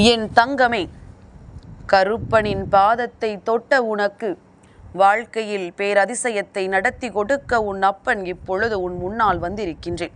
என் தங்கமே, கருப்பனின் பாதத்தை தொட்ட உனக்கு வாழ்க்கையில் பேரதிசயத்தை நடத்தி கொடுக்க உன் அப்பன் இப்பொழுது உன் முன்னால் வந்திருக்கின்றேன்.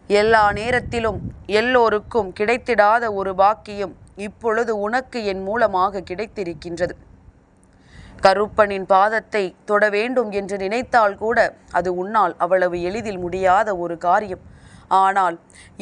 எல்லா நேரத்திலும் எல்லோருக்கும் கிடைத்திடாத ஒரு பாக்கியம் இப்பொழுது உனக்கு என் மூலமாக கிடைத்திருக்கின்றது. கருப்பனின் பாதத்தை தொட வேண்டும் என்று நினைத்தால் கூட அது உன்னால் அவ்வளவு எளிதில் முடியாத ஒரு காரியம். ஆனால்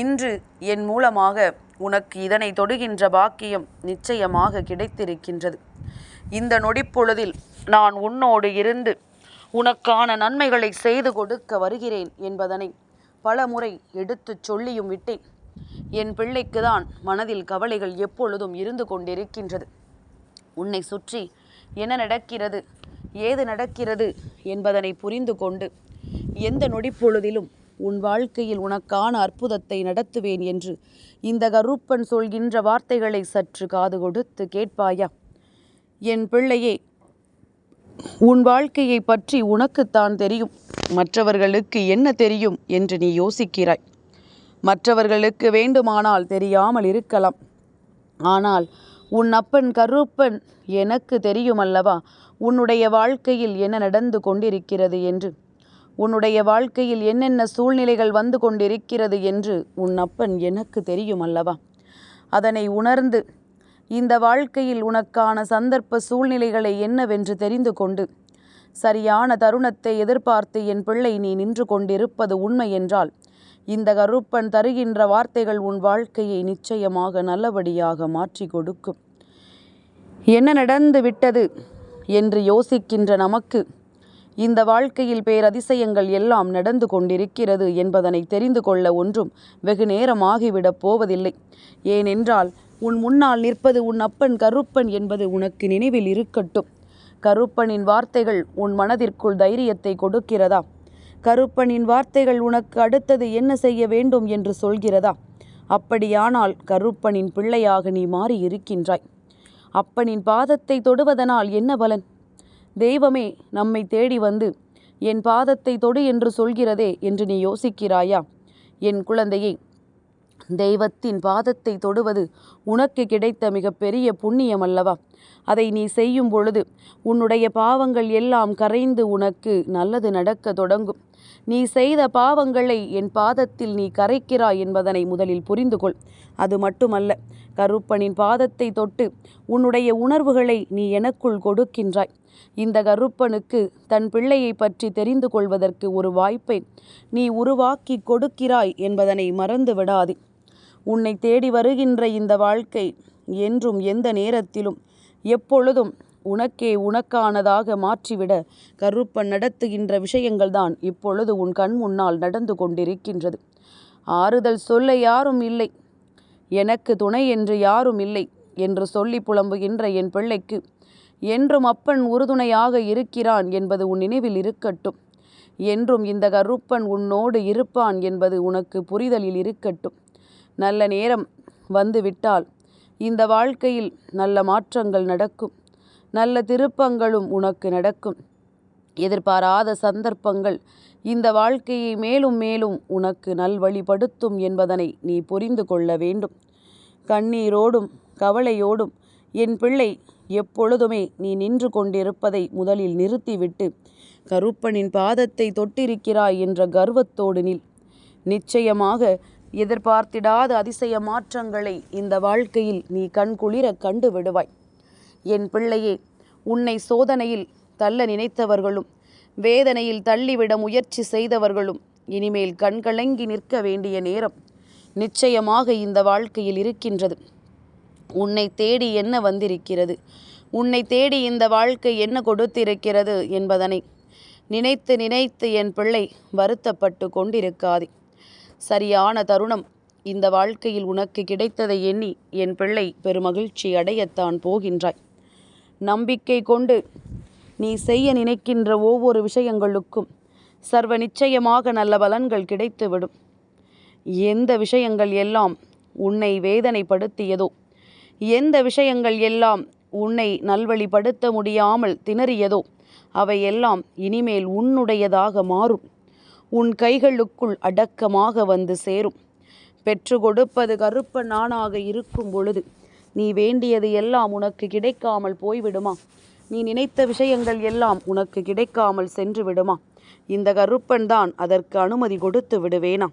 இன்று என் மூலமாக உனக்கு இதனை தொடுகின்ற பாக்கியம் நிச்சயமாக கிடைத்திருக்கின்றது. இந்த நொடிப்பொழுதில் நான் உன்னோடு இருந்து உனக்கான நன்மைகளை செய்து கொடுக்க வருகிறேன் என்பதனை பல முறை எடுத்துச் சொல்லியும் விட்டேன். என் பிள்ளைக்கு தான் மனதில் கவலைகள் எப்பொழுதும் இருந்து கொண்டிருக்கின்றது. உன்னை சுற்றி என்ன நடக்கிறது, ஏது நடக்கிறது என்பதனை புரிந்து கொண்டு எந்த நொடிப்பொழுதிலும் உன் வாழ்க்கையில் உனக்கான அற்புதத்தை நடத்துவேன் என்று இந்த கருப்பன் சொல்கின்ற வார்த்தைகளை சற்று காது கொடுத்து கேட்பாயா? என் பிள்ளையே, உன் வாழ்க்கையை பற்றி உனக்குத்தான் தெரியும். மற்றவர்களுக்கு என்ன தெரியும் என்று நீ யோசிக்கிறாய். மற்றவர்களுக்கு வேண்டுமானால் தெரியாமல் இருக்கலாம். ஆனால் உன் அப்பன் கருப்பன் எனக்கு தெரியும் அல்லவா உன்னுடைய வாழ்க்கையில் என்ன நடந்து கொண்டிருக்கிறது என்று. உன்னுடைய வாழ்க்கையில் என்னென்ன சூழ்நிலைகள் வந்து கொண்டிருக்கிறது என்று உன் அப்பன் எனக்கு தெரியும் அல்லவா. அதனை உணர்ந்து இந்த வாழ்க்கையில் உனக்கான சந்தர்ப்ப சூழ்நிலைகளை என்னவென்று தெரிந்து கொண்டு சரியான தருணத்தை எதிர்பார்த்து என் பிள்ளை நீ நின்று கொண்டிருப்பது உண்மை என்றால் இந்த கருப்பன் தருகின்ற வார்த்தைகள் உன் வாழ்க்கையை நிச்சயமாக நல்லபடியாக மாற்றி கொடுக்கும். என்ன நடந்து விட்டது என்று யோசிக்கின்ற நமக்கு இந்த வாழ்க்கையில் பேரதிசயங்கள் எல்லாம் நடந்து கொண்டிருக்கிறது என்பதனை தெரிந்து கொள்ள ஒன்றும் வெகு நேரமாகிவிடப் போவதில்லை. ஏனென்றால் உன் முன்னால் நிற்பது உன் அப்பன் கருப்பன் என்பது உனக்கு நினைவில் இருக்கட்டும். கருப்பனின் வார்த்தைகள் உன் மனதிற்குள் தைரியத்தை கொடுக்கிறதா? கருப்பனின் வார்த்தைகள் உனக்கு அடுத்தது என்ன செய்ய வேண்டும் என்று சொல்கிறதா? அப்படியானால் கருப்பனின் பிள்ளையாக நீ மாறி இருக்கின்றாய். அப்பனின் பாதத்தை தொடுவதனால் என்ன பலன்? தெய்வமே நம்மை தேடி வந்து என் பாதத்தை தொடு என்று சொல்கிறதே என்று நீ யோசிக்கிறாயா? என் குழந்தையே, தெய்வத்தின் பாதத்தை தொடுவது உனக்கு கிடைத்த மிகப்பெரிய புண்ணியம் அல்லவா? அதை நீ செய்யும் பொழுது உன்னுடைய பாவங்கள் எல்லாம் கரைந்து உனக்கு நல்லது நடக்க தொடங்கும். நீ செய்த பாவங்களை என் பாதத்தில் நீ கரைக்கிறாய் என்பதனை முதலில் புரிந்து கொள். அது மட்டுமல்ல, கருப்பனின் பாதத்தை தொட்டு உன்னுடைய உணர்வுகளை நீ எனக்குள் கொடுக்கின்றாய். இந்த கருப்பனுக்கு தன் பிள்ளையை பற்றி தெரிந்து கொள்வதற்கு ஒரு வாய்ப்பை நீ உருவாக்கி கொடுக்கிறாய் என்பதனை மறந்து விடாதே. உன்னை தேடி வருகின்ற இந்த வாழ்க்கை என்றும் எந்த நேரத்திலும் எப்பொழுதும் உனக்கே உனக்கானதாக மாற்றிவிட கருப்பன் நடத்துகின்ற விஷயங்கள்தான் இப்பொழுது உன் கண் முன்னால் நடந்து கொண்டிருக்கின்றது. ஆறுதல் சொல்ல யாரும் இல்லை, எனக்கு துணை என்று யாரும் இல்லை என்று சொல்லி புலம்புகின்ற என் பிள்ளைக்கு என்றும் அப்பன் உறுதுணையாக இருக்கிறான் என்பது உன் நினைவில் இருக்கட்டும். என்றும் இந்த கருப்பன் உன்னோடு இருப்பான் என்பது உனக்கு புரிதலில் இருக்கட்டும். நல்ல நேரம் வந்துவிட்டால் இந்த வாழ்க்கையில் நல்ல மாற்றங்கள் நடக்கும். நல்ல திருப்பங்களும் உனக்கு நடக்கும். எதிர்பாராத சந்தர்ப்பங்கள் இந்த வாழ்க்கையை மேலும் மேலும் உனக்கு நல்வழிப்படுத்தும் என்பதனை நீ புரிந்து கொள்ள வேண்டும். கண்ணீரோடும் கவலையோடும் என் பிள்ளை எப்பொழுதுமே நீ நின்று கொண்டிருப்பதை முதலில் நிறுத்திவிட்டு கருப்பனின் பாதத்தை தொட்டிருக்கிறாய் என்ற கர்வத்தோடு நில். நிச்சயமாக எதிர்பார்த்திடாத அதிசய மாற்றங்களை இந்த வாழ்க்கையில் நீ கண்குளிர கண்டு விடுவாய். என் பிள்ளையே, உன்னை சோதனையில் தள்ள நினைத்தவர்களும் வேதனையில் தள்ளிவிட முயற்சி செய்தவர்களும் இனிமேல் கண்கலங்கி நிற்க வேண்டிய நேரம் நிச்சயமாக இந்த வாழ்க்கையில் இருக்கின்றது. உன்னை தேடி என்ன வந்திருக்கிறது, உன்னை தேடி இந்த வாழ்க்கை என்ன கொடுத்திருக்கிறது என்பதனை நினைத்து நினைத்து என் பிள்ளை வருத்தப்பட்டு கொண்டிருக்காதே. சரியான தருணம் இந்த வாழ்க்கையில் உனக்கு கிடைத்ததை எண்ணி என் பிள்ளை பெருமகிழ்ச்சி அடையத்தான் போகின்றாய். நம்பிக்கை கொண்டு நீ செய்ய நினைக்கின்ற ஒவ்வொரு விஷயங்களுக்கும் சர்வ நிச்சயமாக நல்ல பலன்கள் கிடைத்துவிடும். எந்த விஷயங்கள் எல்லாம் உன்னை வேதனைப்படுத்தியதோ, எந்த விஷயங்கள் எல்லாம் உன்னை நல்வழிப்படுத்த முடியாமல் திணறியதோ அவையெல்லாம் இனிமேல் உன்னுடையதாக மாறும். உன் கைகளுக்குள் அடக்கமாக வந்து சேரும். பெற்று கொடுப்பது கருப்பன் ஆணாக இருக்கும் பொழுது நீ வேண்டியது எல்லாம் உனக்கு கிடைக்காமல் போய்விடுமா? நீ நினைத்த விஷயங்கள் எல்லாம் உனக்கு கிடைக்காமல் சென்று விடுமா? இந்த கருப்பன் தான் அதற்கு அனுமதி கொடுத்து விடுவேனா?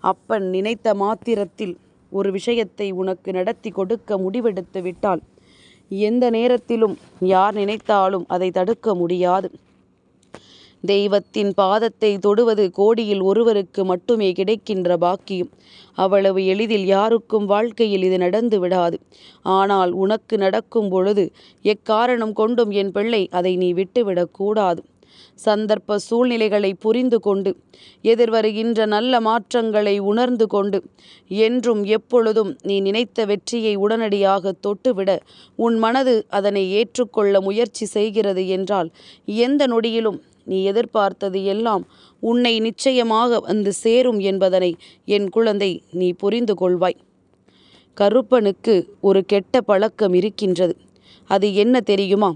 அப்பன் நினைத்த மாத்திரத்தில் ஒரு விஷயத்தை உனக்கு நடத்தி கொடுக்க முடிவெடுத்து விட்டால் எந்த நேரத்திலும் யார் நினைத்தாலும் அதை தடுக்க முடியாது. தெய்வத்தின் பாதத்தை தொடுவது கோடியில் ஒருவருக்கு மட்டுமே கிடைக்கின்ற பாக்கியம். அவ்வளவு எளிதில் யாருக்கும் வாழ்க்கையில் இது நடந்து விடாது. ஆனால் உனக்கு நடக்கும் பொழுது எக்காரணம் கொண்டும் என் பிள்ளை அதை நீ விட்டுவிடக்கூடாது. சந்தர்ப்ப சூழ்நிலைகளை புரிந்து கொண்டு எதிர்வருகின்ற நல்ல மாற்றங்களை உணர்ந்து கொண்டு என்றும் எப்பொழுதும் நீ நினைத்த வெற்றியை உடனடியாக தொட்டுவிட உன் மனது அதனை ஏற்றுக்கொள்ள முயற்சி செய்கிறது என்றால் எந்த நொடியிலும் நீ எதிர்பார்த்தது எல்லாம் உன்னை நிச்சயமாக வந்து சேரும் என்பதனை என் குழந்தை நீ புரிந்து கொள்வாய். கருப்பனுக்கு ஒரு கெட்ட பழக்கம் இருக்கின்றது. அது என்ன தெரியுமா?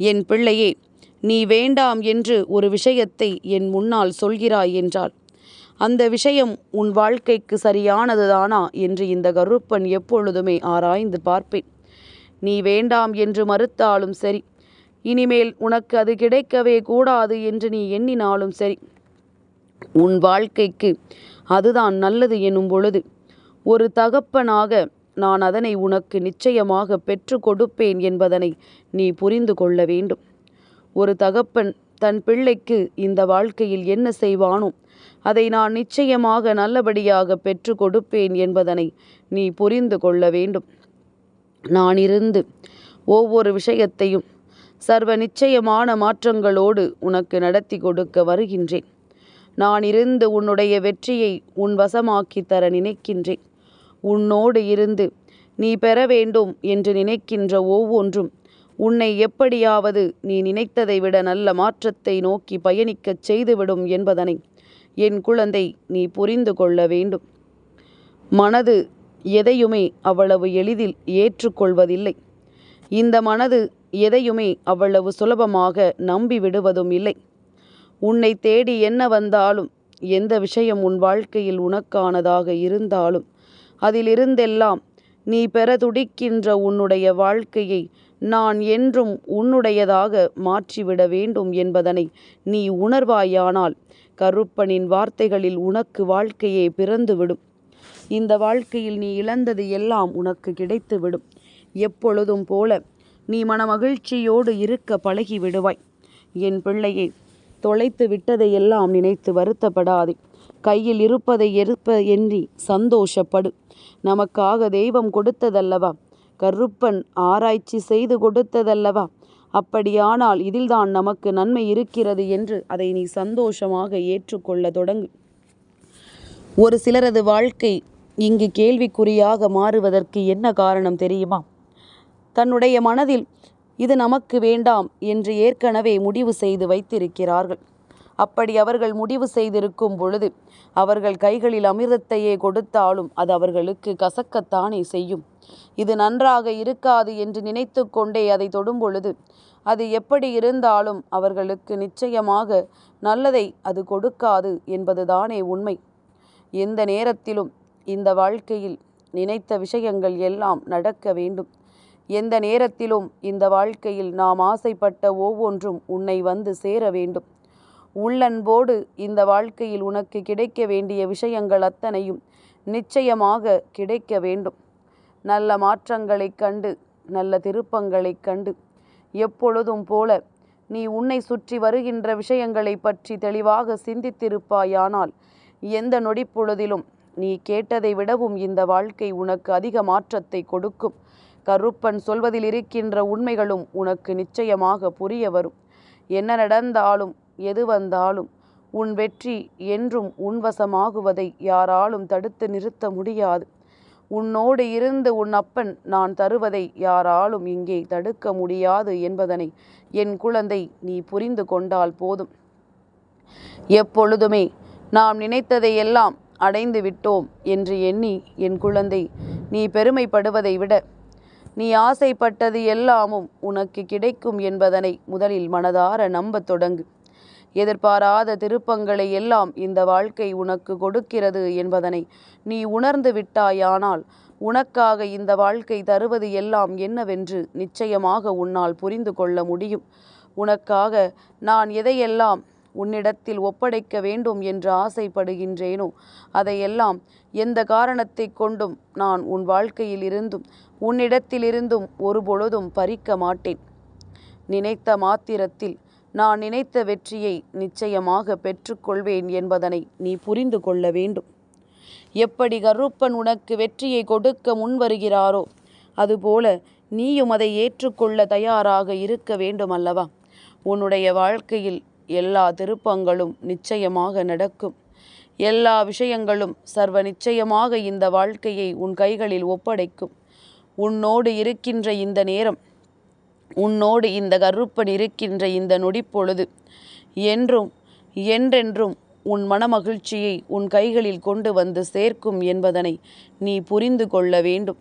என் பிள்ளையே, நீ வேண்டாம் என்று ஒரு விஷயத்தை என் முன்னால் சொல்கிறாய் என்றால் அந்த விஷயம் உன் வாழ்க்கைக்கு சரியானதுதானா என்று இந்த கருப்பன் எப்பொழுதுமே ஆராய்ந்து பார்ப்பேன். நீ வேண்டாம் என்று மறுத்தாலும் சரி, இனிமேல் உனக்கு அது கிடைக்கவே கூடாது என்று நீ எண்ணினாலும் சரி, உன் வாழ்க்கைக்கு அதுதான் நல்லது எனும் பொழுது ஒரு தகப்பனாக நான் அதனை உனக்கு நிச்சயமாக பெற்று கொடுப்பேன் என்பதனை நீ புரிந்து கொள்ள வேண்டும். ஒரு தகப்பன் தன் பிள்ளைக்கு இந்த வாழ்க்கையில் என்ன செய்வானோ அதை நான் நிச்சயமாக நல்லபடியாக பெற்று கொடுப்பேன் என்பதனை நீ புரிந்து கொள்ள வேண்டும். நான் இருந்து ஒவ்வொரு விஷயத்தையும் சர்வ நிச்சயமான மாற்றங்களோடு உனக்கு நடத்தி கொடுக்க வருகின்றேன். நான் இருந்து உன்னுடைய வெற்றியை உன் வசமாக்கி தர நினைக்கின்றேன். உன்னோடு இருந்து நீ பெற வேண்டும் என்று நினைக்கின்ற ஒவ்வொன்றும் உன்னை எப்படியாவது நீ நினைத்ததை விட நல்ல மாற்றத்தை நோக்கி பயணிக்கச் செய்துவிடும் என்பதனை என் குழந்தை நீ புரிந்து கொள்ள வேண்டும். மனது எதையுமே அவ்வளவு எளிதில் ஏற்றுக்கொள்வதில்லை. இந்த மனது எதையுமே அவ்வளவு சுலபமாக நம்பி விடுவதும் இல்லை. உன்னை தேடி என்ன வந்தாலும், எந்த விஷயம் உன் வாழ்க்கையில் உனக்கானதாக இருந்தாலும் அதிலிருந்தெல்லாம் நீ பெற துடிக்கின்ற உன்னுடைய வாழ்க்கையை நான் என்றும் உன்னுடையதாக மாற்றிவிட வேண்டும் என்பதனை நீ உணர்வாயானால் கருப்பனின் வார்த்தைகளில் உனக்கு வாழ்க்கையே பிறந்துவிடும். இந்த வாழ்க்கையில் நீ இழந்தது எல்லாம் உனக்கு கிடைத்துவிடும். எப்பொழுதும் போல நீ மனமகிழ்ச்சியோடு இருக்க பழகி விடுவாய். என் பிள்ளையே, தொலைத்து விட்டதையெல்லாம் நினைத்து வருத்தப்படாதே. கையில் இருப்பதை எண்ணி சந்தோஷப்படு. நமக்காக தெய்வம் கொடுத்ததல்லவா? கருப்பன் ஆராய்ச்சி செய்து கொடுத்ததல்லவா? அப்படியானால் இதில்தான் நமக்கு நன்மை இருக்கிறது என்று அதை நீ சந்தோஷமாக ஏற்றுக்கொள்ள தொடங்கு. ஒரு சிலரது வாழ்க்கை இங்கு கேள்விக்குறியாக மாறுவதற்கு என்ன காரணம் தெரியுமா? தன்னுடைய மனதில் இது நமக்கு வேண்டாம் என்று ஏற்கனவே முடிவு செய்து வைத்திருக்கிறார்கள். அப்படி அவர்கள் முடிவு செய்திருக்கும் பொழுது அவர்கள் கைகளில் அமிர்தத்தையே கொடுத்தாலும் அது அவர்களுக்கு கசக்கத்தானே செய்யும். இது நன்றாக இருக்காது என்று நினைத்து கொண்டே அதை தொடும் பொழுது அது எப்படி இருந்தாலும் அவர்களுக்கு நிச்சயமாக நல்லதை அது கொடுக்காது என்பதுதானே உண்மை. எந்த நேரத்திலும் இந்த வாழ்க்கையில் நினைத்த விஷயங்கள் எல்லாம் நடக்க வேண்டும். எந்த நேரத்திலும் இந்த வாழ்க்கையில் நாம் ஆசைப்பட்ட ஒவ்வொன்றும் உன்னை வந்து சேர வேண்டும். உள்ளன்போடு இந்த வாழ்க்கையில் உனக்கு கிடைக்க வேண்டிய விஷயங்கள் அத்தனையும் நிச்சயமாக கிடைக்க வேண்டும். நல்ல மாற்றங்களைக் கண்டு, நல்ல திருப்பங்களைக் கண்டு, எப்பொழுதும் போல நீ உன்னை சுற்றி வருகின்ற விஷயங்களை பற்றி தெளிவாக சிந்தித்திருப்பாயானால் எந்த நொடிப்பொழுதிலும் நீ கேட்டதை விடவும் இந்த வாழ்க்கை உனக்கு அதிக மாற்றத்தை கொடுக்கும். கருப்பன் சொல்வதில் இருக்கின்ற உண்மைகளும் உனக்கு நிச்சயமாக புரிய வரும். என்ன நடந்தாலும் எது வந்தாலும் உன் வெற்றி என்றும் உன்வசமாகுவதை யாராலும் தடுத்து நிறுத்த முடியாது. உன்னோடு இருந்து உன் அப்பன் நான் தருவதை யாராலும் இங்கே தடுக்க முடியாது என்பதனை என் குழந்தை நீ புரிந்து கொண்டால் போதும். எப்பொழுதுமே நாம் நினைத்ததை எல்லாம் அடைந்து விட்டோம் என்று எண்ணி என் குழந்தை நீ பெருமைப்படுவதை விட நீ ஆசைப்பட்டது எல்லாமும் உனக்கு கிடைக்கும் என்பதனை முதலில் மனதார நம்பத் தொடங்கு. எதிர்பாராத திருப்பங்களை எல்லாம் இந்த வாழ்க்கை உனக்கு கொடுக்கிறது என்பதனை நீ உணர்ந்து விட்டாயானால் உனக்காக இந்த வாழ்க்கை தருவது எல்லாம் என்னவென்று நிச்சயமாக உன்னால் புரிந்து கொள்ள முடியும். உனக்காக நான் எதையெல்லாம் உன்னிடத்தில் ஒப்படைக்க வேண்டும் என்று ஆசைப்படுகின்றேனோ அதையெல்லாம் எந்த காரணத்தை கொண்டும் நான் உன் வாழ்க்கையில் இருந்தும் உன்னிடத்திலிருந்தும் ஒருபொழுதும் பறிக்க மாட்டேன். நினைத்த மாத்திரத்தில் நான் நினைத்த வெற்றியை நிச்சயமாக பெற்றுக்கொள்வேன் என்பதனை நீ புரிந்து கொள்ள வேண்டும். எப்படி கருப்பன் உனக்கு வெற்றியை கொடுக்க முன்வருகிறாரோ அதுபோல நீயும் அதை ஏற்றுக்கொள்ள தயாராக இருக்க வேண்டும் அல்லவா? உன்னுடைய வாழ்க்கையில் எல்லா திருப்பங்களும் நிச்சயமாக நடக்கும். எல்லா விஷயங்களும் சர்வ நிச்சயமாக இந்த வாழ்க்கையை உன் கைகளில் ஒப்படைக்கும். உன்னோடு இருக்கின்ற இந்த நேரம், உன்னோடு இந்த கருப்பன் இருக்கின்ற இந்த நொடிப்பொழுது என்றும் என்றென்றும் உன் மனமகிழ்ச்சியை உன் கைகளில் கொண்டு வந்து சேர்க்கும் என்பதனை நீ புரிந்து கொள்ள வேண்டும்.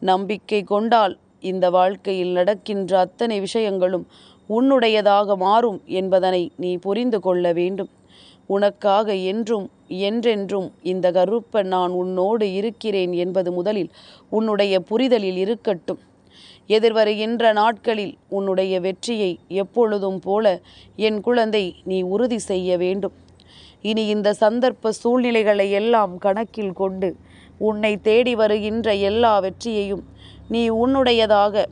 நம்பிக்கை கொண்டால் இந்த வாழ்க்கையில் நடக்கின்ற அத்தனை விஷயங்களும் உன்னுடையதாக மாறும் என்பதனை நீ புரிந்து கொள்ள வேண்டும். உனக்காக என்றும் என்றென்றும் இந்த கருப்பன் நான் உன்னோடு இருக்கிறேன் என்பது முதலில் உன்னுடைய புரிதலில் இருக்கட்டும். எதிர்வருகின்ற நாட்களில் உன்னுடைய வெற்றியை எப்பொழுதும் போல என் குழந்தை நீ உறுதி செய்ய வேண்டும். இனி இந்த சந்தர்ப்ப சூழ்நிலைகளை எல்லாம் கணக்கில் கொண்டு உன்னை தேடி வருகின்ற எல்லா வெற்றியையும் நீ உன்னுடையதாக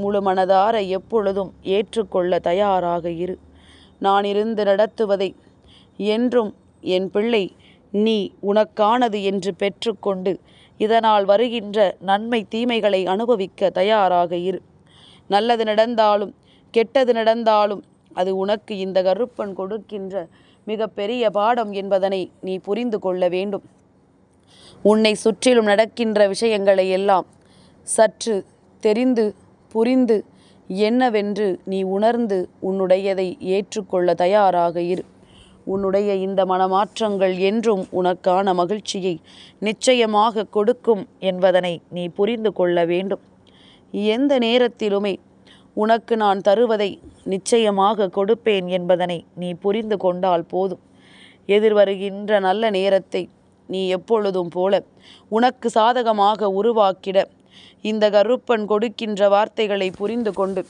முழு மனதார எப்பொழுதும் ஏற்றுக்கொள்ள தயாராக இரு. நான் இருந்து நடத்துவதை என்றும் என் பிள்ளை நீ உனக்கானது என்று பெற்றுக்கொண்டு இதனால் வருகின்ற நன்மை தீமைகளை அனுபவிக்க தயாராக இரு. நல்லது நடந்தாலும் கெட்டது நடந்தாலும் அது உனக்கு இந்த கருப்பன் கொடுக்கின்ற மிக பெரிய பாடம் என்பதனை நீ புரிந்து கொள்ள வேண்டும். உன்னை சுற்றிலும் நடக்கின்ற விஷயங்களை எல்லாம் சற்று தெரிந்து புரிந்து என்னவென்று நீ உணர்ந்து உன்னுடையதை ஏற்றுக்கொள்ள தயாராக இரு. உன்னுடைய இந்த மனமாற்றங்கள் என்றும் உனக்கான மகிழ்ச்சியை நிச்சயமாக கொடுக்கும் என்பதனை நீ புரிந்து கொள்ள வேண்டும். எந்த நேரத்திலுமே உனக்கு நான் தருவதை நிச்சயமாக கொடுப்பேன் என்பதனை நீ புரிந்து கொண்டால் போதும். எதிர்வருகின்ற நல்ல நேரத்தை நீ எப்பொழுதும் போல உனக்கு சாதகமாக உருவாக்கிட இந்த கருப்பன் கொடுக்கின்ற வார்த்தைகளை புரிந்து கொண்டு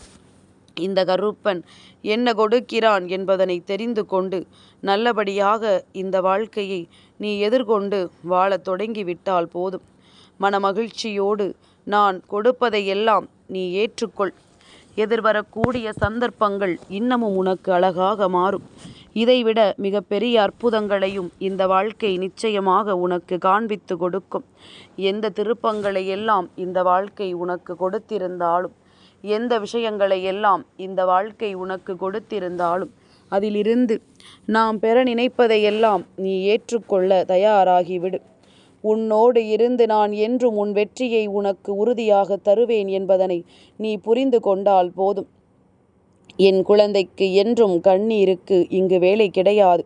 இந்த கருப்பன் என்ன கொடுக்கிறான் என்பதனை தெரிந்து கொண்டு நல்லபடியாக இந்த வாழ்க்கையை நீ எதிர்கொண்டு வாழத் தொடங்கிவிட்டால் போதும். மனமகிழ்ச்சியோடு நான் கொடுப்பதையெல்லாம் நீ ஏற்றுக்கொள். எதிர்வரக்கூடிய சந்தர்ப்பங்கள் இன்னமும் உனக்கு அழகாக மாறும். இதைவிட மிக பெரிய அற்புதங்களையும் இந்த வாழ்க்கை நிச்சயமாக உனக்கு காண்பித்து கொடுக்கும். எந்த திருப்பங்களை எல்லாம் இந்த வாழ்க்கை உனக்கு கொடுத்திருந்தாலும், எந்த விஷயங்களை எல்லாம் இந்த வாழ்க்கை உனக்கு கொடுத்திருந்தாலும் அதிலிருந்து நாம் பெற நினைப்பதையெல்லாம் நீ ஏற்றுக்கொள்ள தயாராகிவிடு. உன்னோடு இருந்து நான் என்றும் உன் வெற்றியை உனக்கு உறுதியாக தருவேன் என்பதனை நீ புரிந்து கொண்டால் போதும். என் குழந்தைக்கு என்றும் கண்ணீருக்கு இங்கு வேலை கிடையாது.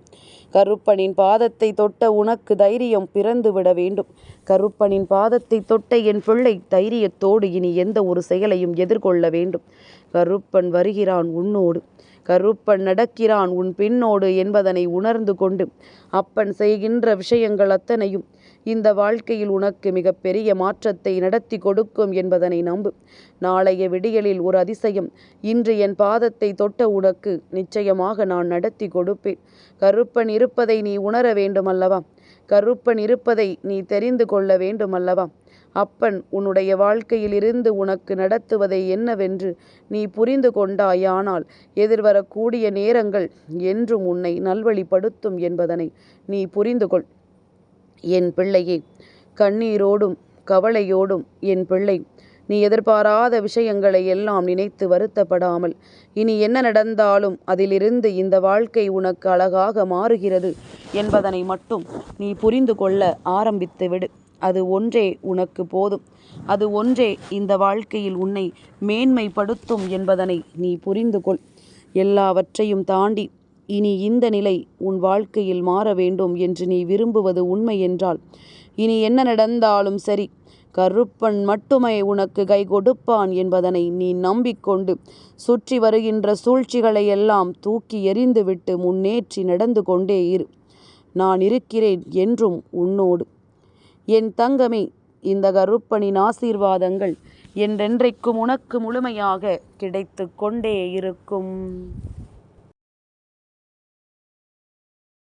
கருப்பனின் பாதத்தை தொட்ட உனக்கு தைரியம் பிறந்து விட வேண்டும். கருப்பனின் பாதத்தை தொட்ட என் பிள்ளை தைரியத்தோடு இனி எந்த ஒரு செயலையும் எதிர்கொள்ள வேண்டும். கருப்பன் வருகிறான் உன்னோடு, கருப்பன் நடக்கிறான் உன் பின்னோடு என்பதனை உணர்ந்து கொண்டு அப்பன் செய்கின்ற விஷயங்கள் அத்தனையும் இந்த வாழ்க்கையில் உனக்கு மிகப்பெரிய மாற்றத்தை நடத்தி கொடுக்கும் என்பதனை நம்பு. நாளைய விடியலில் ஒரு அதிசயம் இன்று என் பாதத்தை தொட்ட உனக்கு நிச்சயமாக நான் நடத்தி கொடுப்பேன். கருப்பன் இருப்பதை நீ உணர வேண்டுமல்லவா? கருப்பன் இருப்பதை நீ தெரிந்து கொள்ள வேண்டுமல்லவா? அப்பன் உன்னுடைய வாழ்க்கையில் இருந்து உனக்கு நடத்துவதை என்னவென்று நீ புரிந்து கொண்டாயானால் எதிர்வரக்கூடிய நேரங்கள் என்றும் உன்னை நல்வழிப்படுத்தும் என்பதனை நீ புரிந்து கொள். என் பிள்ளையே, கண்ணீரோடும் கவலையோடும் என் பிள்ளை நீ எதிர்பாராத விஷயங்களை எல்லாம் நினைத்து வருத்தப்படாமல் இனி என்ன நடந்தாலும் அதிலிருந்து இந்த வாழ்க்கை உனக்கு அழகாக மாறுகிறது என்பதனை மட்டும் நீ புரிந்து கொள்ள ஆரம்பித்து விடு. அது ஒன்றே உனக்கு போதும். அது ஒன்றே இந்த வாழ்க்கையில் உன்னை மேன்மைப்படுத்தும் என்பதனை நீ புரிந்து கொள். எல்லாவற்றையும் தாண்டி இனி இந்த நிலை உன் வாழ்க்கையில் மாற வேண்டும் என்று நீ விரும்புவது உண்மை என்றால் இனி என்ன நடந்தாலும் சரி, கருப்பன் மட்டுமே உனக்கு கை கொடுப்பான் என்பதனை நீ நம்பிக்கொண்டு சுற்றி வருகின்ற சூழ்ச்சிகளை எல்லாம் தூக்கி எறிந்துவிட்டு முன்னேற்றி நடந்து கொண்டே இரு. நான் இருக்கிறேன் என்றும் உன்னோடு. என் தங்கமே, இந்த கருப்பனின் ஆசீர்வாதங்கள் என்றென்றைக்கும் உனக்கு முழுமையாக கிடைத்து கொண்டே இருக்கும்.